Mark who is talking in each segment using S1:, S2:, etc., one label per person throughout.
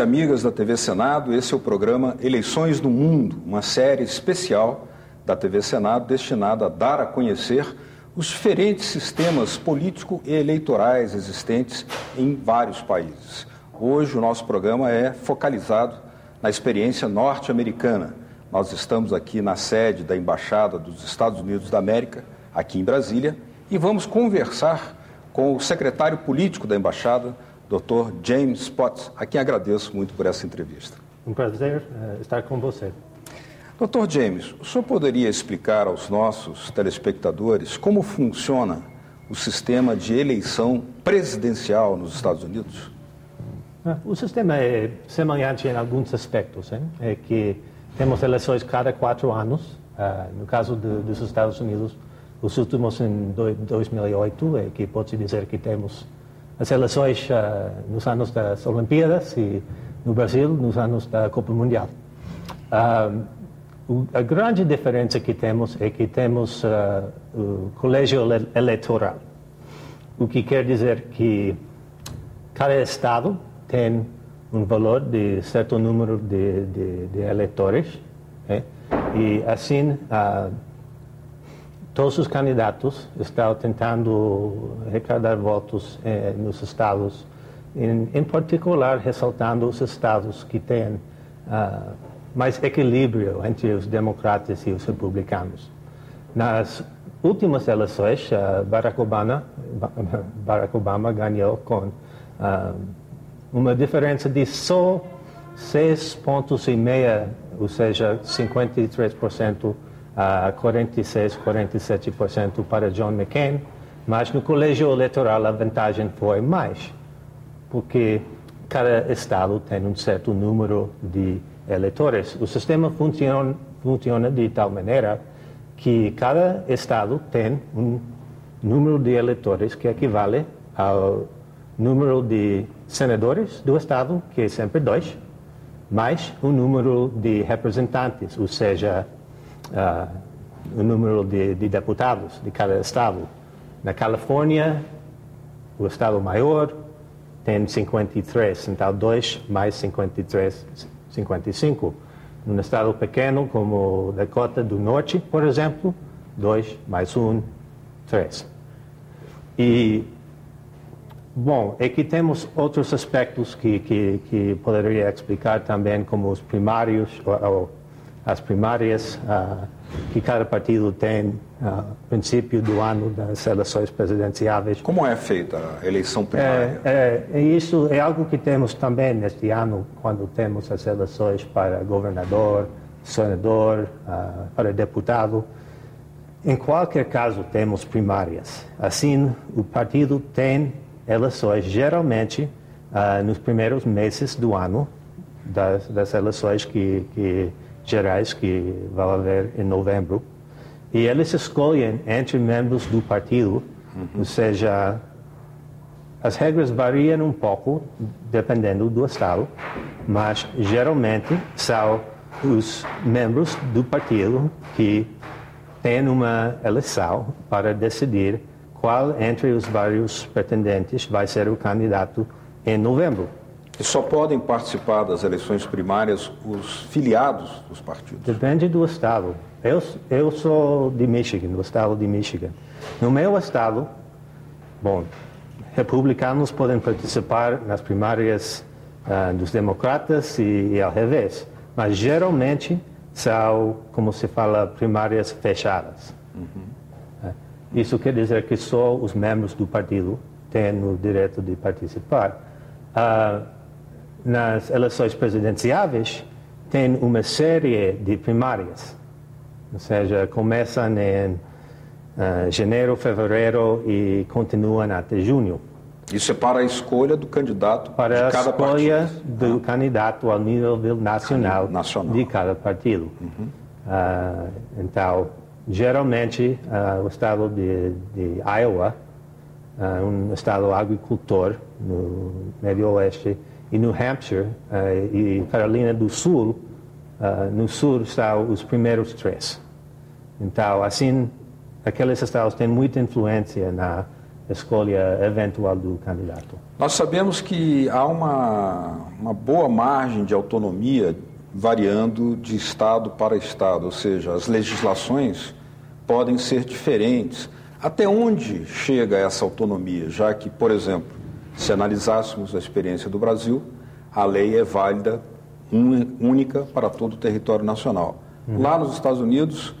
S1: e amigas da TV Senado, esse é o programa Eleições no Mundo, uma série especial da TV Senado destinada a dar a conhecer os diferentes sistemas político e eleitorais existentes em vários países. Hoje o nosso programa é focalizado na experiência norte-americana. Nós estamos aqui na sede da Embaixada dos Estados Unidos da América, aqui em Brasília, e vamos conversar com o secretário político da Embaixada, Dr. James Potts, a quem agradeço muito por essa entrevista.
S2: Um prazer estar com você.
S1: Dr. James, o senhor poderia explicar aos nossos telespectadores como funciona o sistema de eleição presidencial nos Estados Unidos?
S2: O sistema é semelhante em alguns aspectos. É que temos eleições cada 4 anos. No caso dos Estados Unidos, os últimos em 2008, é que pode dizer que temos as eleições nos anos das Olimpíadas e no Brasil nos anos da Copa Mundial. A grande diferença que temos é que temos o colégio eleitoral, o que quer dizer que cada estado tem um valor de certo número de eleitores, e assim todos os candidatos estão tentando arrecadar votos nos estados, em particular ressaltando os estados que têm mais equilíbrio entre os democratas e os republicanos. Nas últimas eleições, Barack Obama ganhou com uma diferença de só 6,5 pontos, ou seja, 53% a 47% para John McCain, mas no colégio eleitoral a vantagem foi mais, porque cada estado tem um certo número de eleitores. O sistema funciona de tal maneira que cada estado tem um número de eleitores que equivale ao número de senadores do estado, que é sempre 2, mais o número de representantes, ou seja, o número de deputados de cada estado. Na Califórnia, o estado maior tem 53, então 2 mais 53, 55. Num estado pequeno como Dakota do Norte, por exemplo, 2 mais 1, 3. E, bom, aqui temos outros aspectos que poderia explicar também, como os primários, ou as primárias que cada partido tem no princípio do ano das eleições presidenciais.
S1: Como é feita a eleição primária?
S2: Isso é algo que temos também neste ano, quando temos as eleições para governador, senador, para deputado. Em qualquer caso, temos primárias. Assim, o partido tem eleições, geralmente, nos primeiros meses do ano, das eleições gerais que vão haver em novembro, e eles escolhem entre membros do partido, ou seja, as regras variam um pouco dependendo do estado, mas geralmente são os membros do partido que têm uma eleição para decidir qual entre os vários pretendentes vai ser o candidato em novembro.
S1: E só podem participar das eleições primárias os filiados dos partidos?
S2: Depende do estado. Eu sou de Michigan, do estado de Michigan. No meu estado, bom, republicanos podem participar nas primárias dos democratas e ao revés, mas geralmente são, como se fala, primárias fechadas. Isso quer dizer que só os membros do partido têm o direito de participar. Nas eleições presidenciais, tem uma série de primárias, ou seja, começam em janeiro, fevereiro e continuam até junho.
S1: Isso é para a escolha do candidato
S2: para
S1: de cada partido?
S2: Para a escolha do candidato ao nível nacional de cada partido. Então, geralmente, o estado de Iowa, um estado agricultor no Médio Oeste, e New Hampshire e Carolina do Sul, no sul estão os primeiros 3. Então, assim, aqueles estados têm muita influência na escolha eventual do candidato.
S1: Nós sabemos que há uma boa margem de autonomia variando de estado para estado, ou seja, as legislações podem ser diferentes. Até onde chega essa autonomia? Já que, por exemplo, se analisássemos a experiência do Brasil, a lei é válida, única para todo o território nacional. Lá nos Estados Unidos,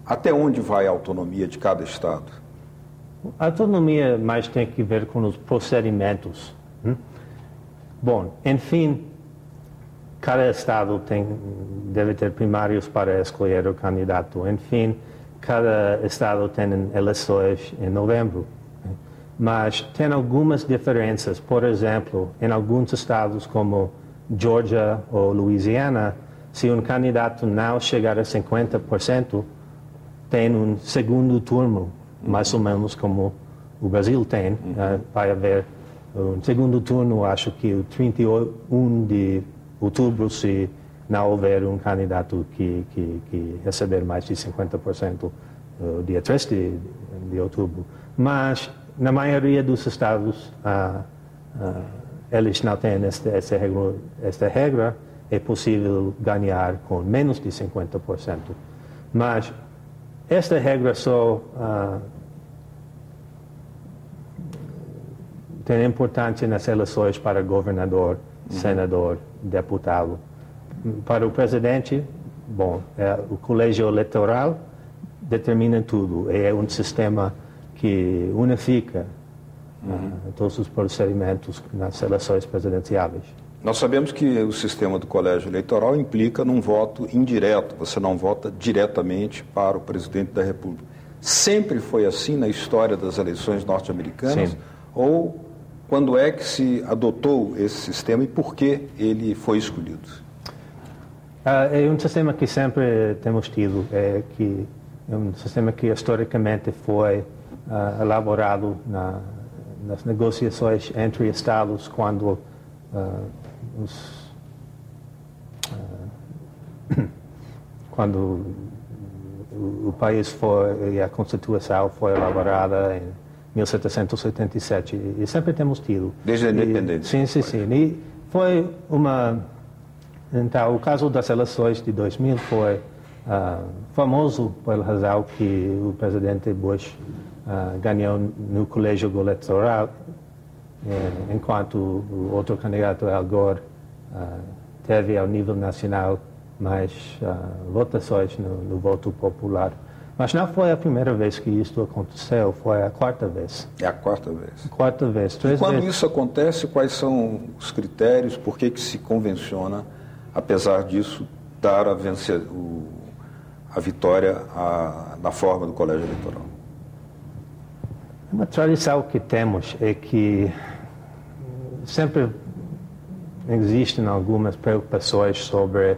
S1: até onde vai a autonomia de cada estado?
S2: A autonomia mais tem que ver com os procedimentos. Bom, enfim, cada estado deve ter primários para escolher o candidato. Enfim, cada estado tem eleições em novembro. Mas tem algumas diferenças. Por exemplo, em alguns estados como Georgia ou Louisiana, se um candidato não chegar a 50%, tem um segundo turno, mais ou menos como o Brasil tem. Vai haver um segundo turno, acho que o 31 de outubro, se não houver um candidato que receber mais de 50% dia 3 de outubro. Mas, na maioria dos estados, eles não têm esta regra, é possível ganhar com menos de 50%. Mas esta regra só tem importância nas eleições para governador, senador, deputado. Para o presidente, bom, o colégio eleitoral determina tudo. É um sistema que unifica todos os procedimentos nas eleições presidenciais.
S1: Nós sabemos que o sistema do colégio eleitoral implica num voto indireto. Você não vota diretamente para o presidente da República. Sempre foi assim na história das eleições norte-americanas?
S2: Sim.
S1: Ou quando é que se adotou esse sistema e por que ele foi escolhido?
S2: É um sistema que sempre temos tido. É um sistema que historicamente foi elaborado nas negociações entre estados quando o país foi, a Constituição foi elaborada em 1787 e sempre temos tido.
S1: Desde a independência.
S2: Sim. E foi então, o caso das eleições de 2000 foi famoso pela razão que o presidente Bush ganhou no colégio eleitoral, enquanto o outro candidato, Al Gore, teve ao nível nacional mais votações no voto popular. Mas não foi a primeira vez que isto aconteceu, foi a quarta vez.
S1: É a quarta vez.
S2: Quarta vez.
S1: E quando isso acontece, quais são os critérios, por que se convenciona, apesar disso, dar a vitória na forma do colégio eleitoral?
S2: Uma tradição que temos é que sempre existem algumas preocupações sobre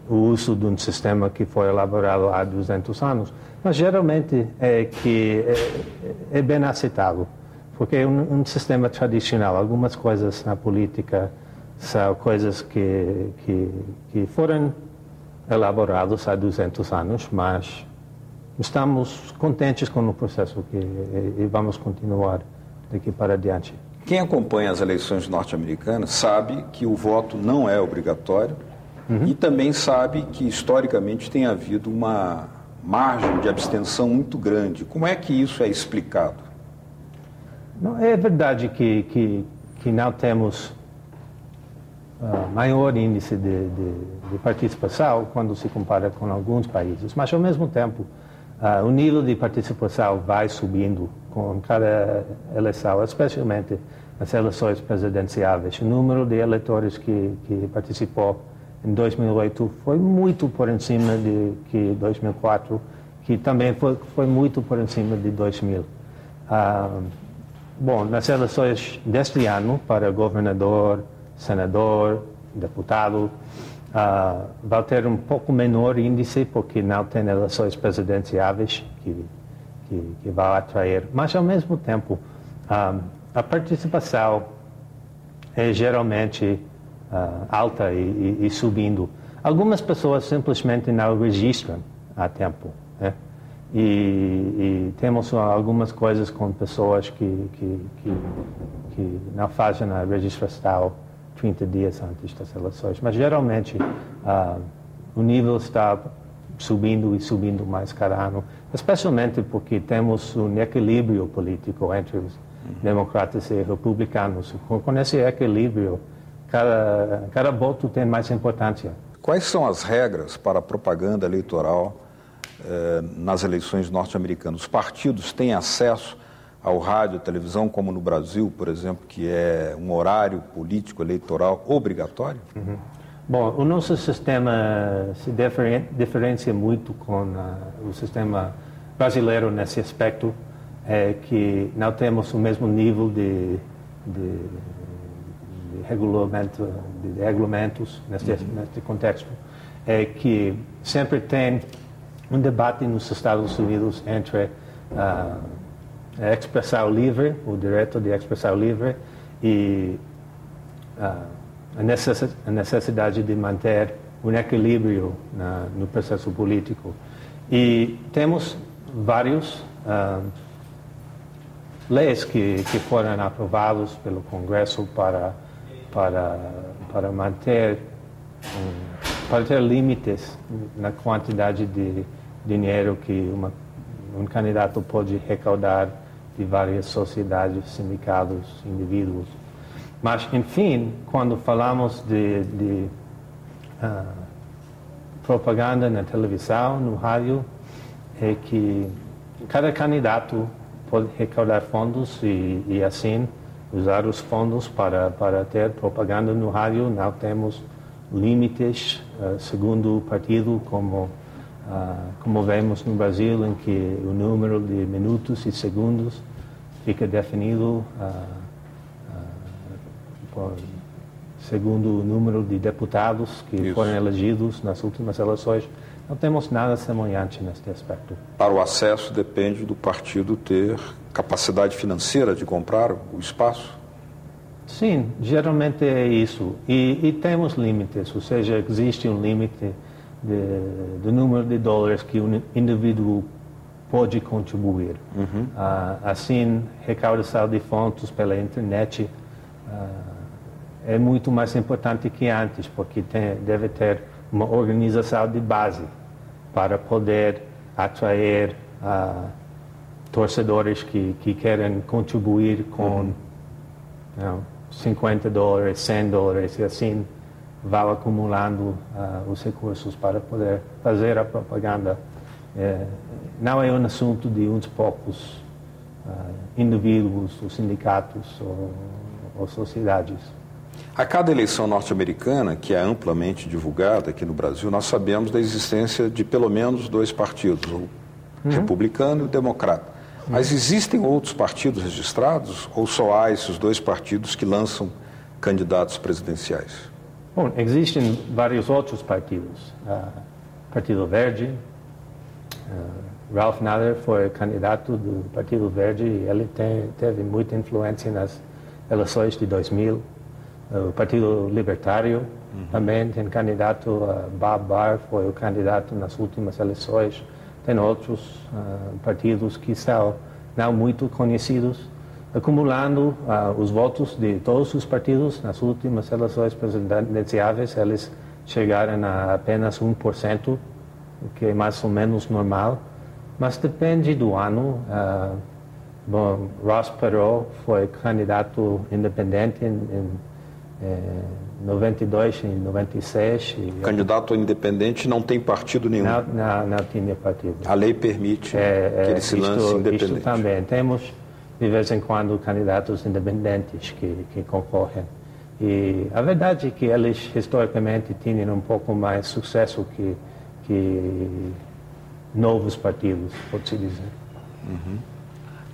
S2: o uso de um sistema que foi elaborado há 200 anos, mas geralmente é bem aceitado, porque é um sistema tradicional. Algumas coisas na política são coisas que foram elaboradas há 200 anos, mas estamos contentes com o processo e vamos continuar daqui para adiante.
S1: Quem acompanha as eleições norte-americanas sabe que o voto não é obrigatório e também sabe que, historicamente, tem havido uma margem de abstenção muito grande. Como é que isso é explicado?
S2: Não, é verdade que não temos maior índice de participação quando se compara com alguns países, mas, ao mesmo tempo, o nível de participação vai subindo com cada eleição, especialmente nas eleições presidenciais. O número de eleitores que participou em 2008 foi muito por cima de 2004, que também foi muito por cima de 2000. Bom, nas eleições deste ano, para governador, senador, deputado, vai ter um pouco menor índice, porque não tem eleições presidenciais que vão atrair. Mas, ao mesmo tempo, a participação é geralmente alta e subindo. Algumas pessoas simplesmente não registram a tempo, né? e temos algumas coisas com pessoas que não fazem a registração 30 dias antes das eleições, mas geralmente o nível está subindo e subindo mais cada ano, especialmente porque temos um equilíbrio político entre os democratas e republicanos. Com esse equilíbrio, cada voto tem mais importância.
S1: Quais são as regras para a propaganda eleitoral nas eleições norte-americanas? Os partidos têm acesso ao rádio e televisão, como no Brasil, por exemplo, que é um horário político eleitoral obrigatório?
S2: Uhum. Bom, o nosso sistema se diferencia muito com o sistema brasileiro nesse aspecto, que não temos o mesmo nível de regulamentos neste contexto, que sempre tem um debate nos Estados Unidos entre a expressão livre, o direito de expressão livre, e a necessidade de manter um equilíbrio no processo político. E temos vários leis que foram aprovados pelo Congresso para manter para ter limites na quantidade de dinheiro que um candidato pode recaudar de várias sociedades, sindicatos, indivíduos. Mas, enfim, quando falamos de propaganda na televisão, no rádio, é que cada candidato pode recaudar fundos e assim usar os fundos para ter propaganda no rádio. Não temos limites, segundo o partido, como vemos no Brasil, em que o número de minutos e segundos fica definido segundo o número de deputados que foram elegidos nas últimas eleições. Não temos nada semelhante neste aspecto.
S1: Para o acesso depende do partido ter capacidade financeira de comprar o espaço?
S2: Sim, geralmente é isso. E temos limites, ou seja, existe um limite do número de dólares que um indivíduo pode contribuir.
S1: Uhum.
S2: Assim, recaudação de fontes pela internet é muito mais importante que antes, porque deve ter uma organização de base para poder atrair torcedores que querem contribuir com $50, $100, e assim vai acumulando os recursos para poder fazer a propaganda. Não é um assunto de uns poucos indivíduos, ou sindicatos, ou sociedades.
S1: A cada eleição norte-americana, que é amplamente divulgada aqui no Brasil, nós sabemos da existência de pelo menos dois partidos, o republicano e o democrata. Mas existem outros partidos registrados ou só há esses dois partidos que lançam candidatos presidenciais?
S2: Bom, existem vários outros partidos. Partido Verde, Ralph Nader foi candidato do Partido Verde e ele teve muita influência nas eleições de 2000. O Partido Libertário também tem candidato, Bob Barr foi o candidato nas últimas eleições. Tem outros partidos que são não muito conhecidos, acumulando os votos de todos os partidos nas últimas eleições presidenciais. Eles chegaram a apenas 1%, o que é mais ou menos normal, mas depende do ano. Bom, Ross Perot foi candidato independente em 92 e 96.
S1: Candidato independente não tem partido nenhum?
S2: Não tinha partido.
S1: A lei permite que ele se lance independente?
S2: Isto também. Temos, de vez em quando, candidatos independentes que concorrem. E a verdade é que eles, historicamente, tinham um pouco mais sucesso que novos partidos, pode-se dizer.
S1: Uhum.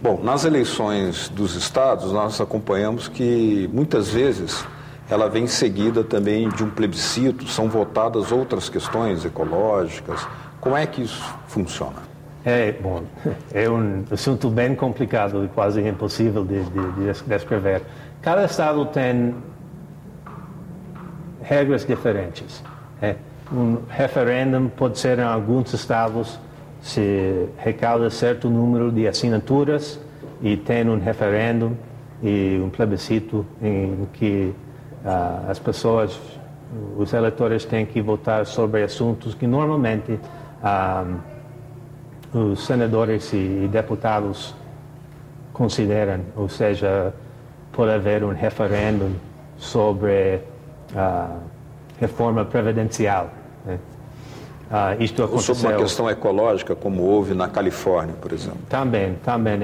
S1: Bom, nas eleições dos estados, nós acompanhamos que, muitas vezes, ela vem seguida também de um plebiscito, são votadas outras questões ecológicas. Como é que isso funciona?
S2: Bom, é um assunto bem complicado e quase impossível de descrever. Cada estado tem regras diferentes. Um referendo pode ser em alguns estados se recauda certo número de assinaturas e tem um referendo e um plebiscito em que as pessoas, os eleitores têm que votar sobre assuntos que normalmente os senadores e deputados consideram, ou seja, pode haver um referendo sobre reforma previdencial. Né? Isto aconteceu...
S1: Sobre uma questão ecológica, como houve na Califórnia, por exemplo.
S2: Também,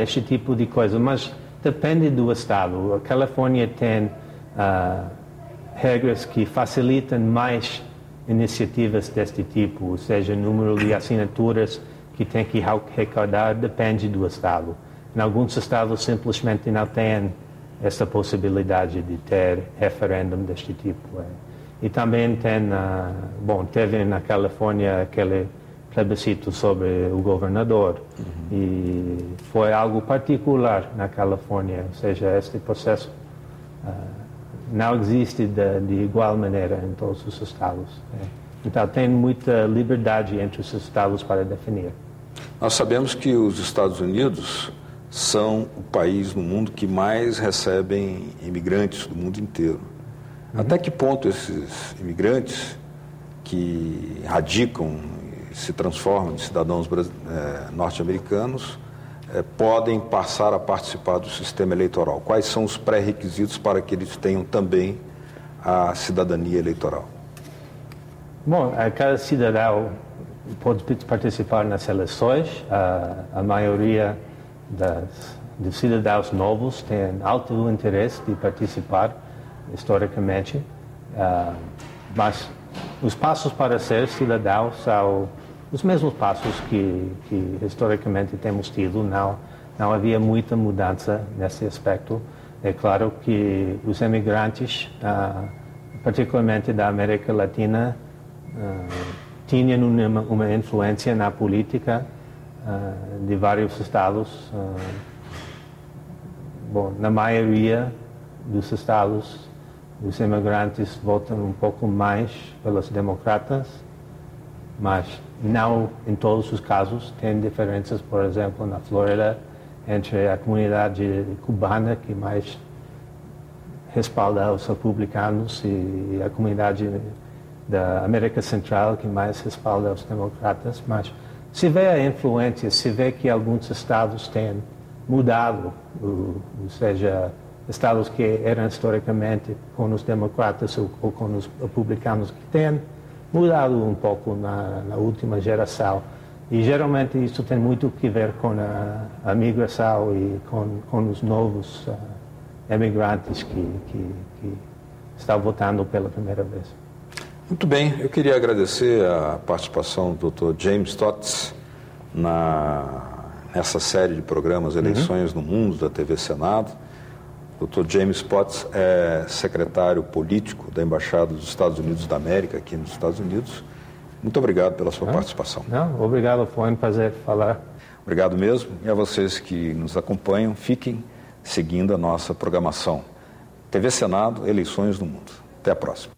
S2: este tipo de coisa, mas depende do estado. A Califórnia tem regras que facilitam mais iniciativas deste tipo, ou seja, o número de assinaturas que tem que recaudar depende do estado. Em alguns estados simplesmente não têm essa possibilidade de ter referendo deste tipo. E também tem, teve na Califórnia aquele plebiscito sobre o governador. E foi algo particular na Califórnia, ou seja, este processo não existe de igual maneira em todos os estados. Então tem muita liberdade entre os estados para definir.
S1: Nós sabemos que os Estados Unidos são o país no mundo que mais recebem imigrantes do mundo inteiro. Até que ponto esses imigrantes que radicam e se transformam em cidadãos norte-americanos podem passar a participar do sistema eleitoral? Quais são os pré-requisitos para que eles tenham também a cidadania eleitoral?
S2: Bom, cada cidadão pode participar nas eleições. A maioria dos cidadãos novos tem alto interesse de participar, historicamente. Mas os passos para ser cidadão são os mesmos passos que historicamente temos tido. Não havia muita mudança nesse aspecto. É claro que os imigrantes, particularmente da América Latina, tinham uma influência na política de vários estados. Na maioria dos estados, os imigrantes votam um pouco mais pelos democratas, mas não em todos os casos. Tem diferenças, por exemplo, na Flórida, entre a comunidade cubana, que mais respalda os republicanos, e a comunidade da América Central, que mais respalda os democratas. Mas se vê a influência, se vê que alguns estados têm mudado, ou seja, estados que eram historicamente com os democratas ou com os republicanos, que têm mudado um pouco na última geração. E geralmente isso tem muito que ver com a migração e com os novos emigrantes que estão votando pela primeira vez.
S1: Muito bem, eu queria agradecer a participação do Dr. James Stotts nessa série de programas Eleições no Mundo, da TV Senado. O Dr. James Stotts é secretário político da Embaixada dos Estados Unidos da América, aqui nos Estados Unidos. Muito obrigado pela sua participação.
S2: Obrigado, foi um prazer falar.
S1: Obrigado mesmo. E a vocês que nos acompanham, fiquem seguindo a nossa programação. TV Senado, Eleições no Mundo. Até a próxima.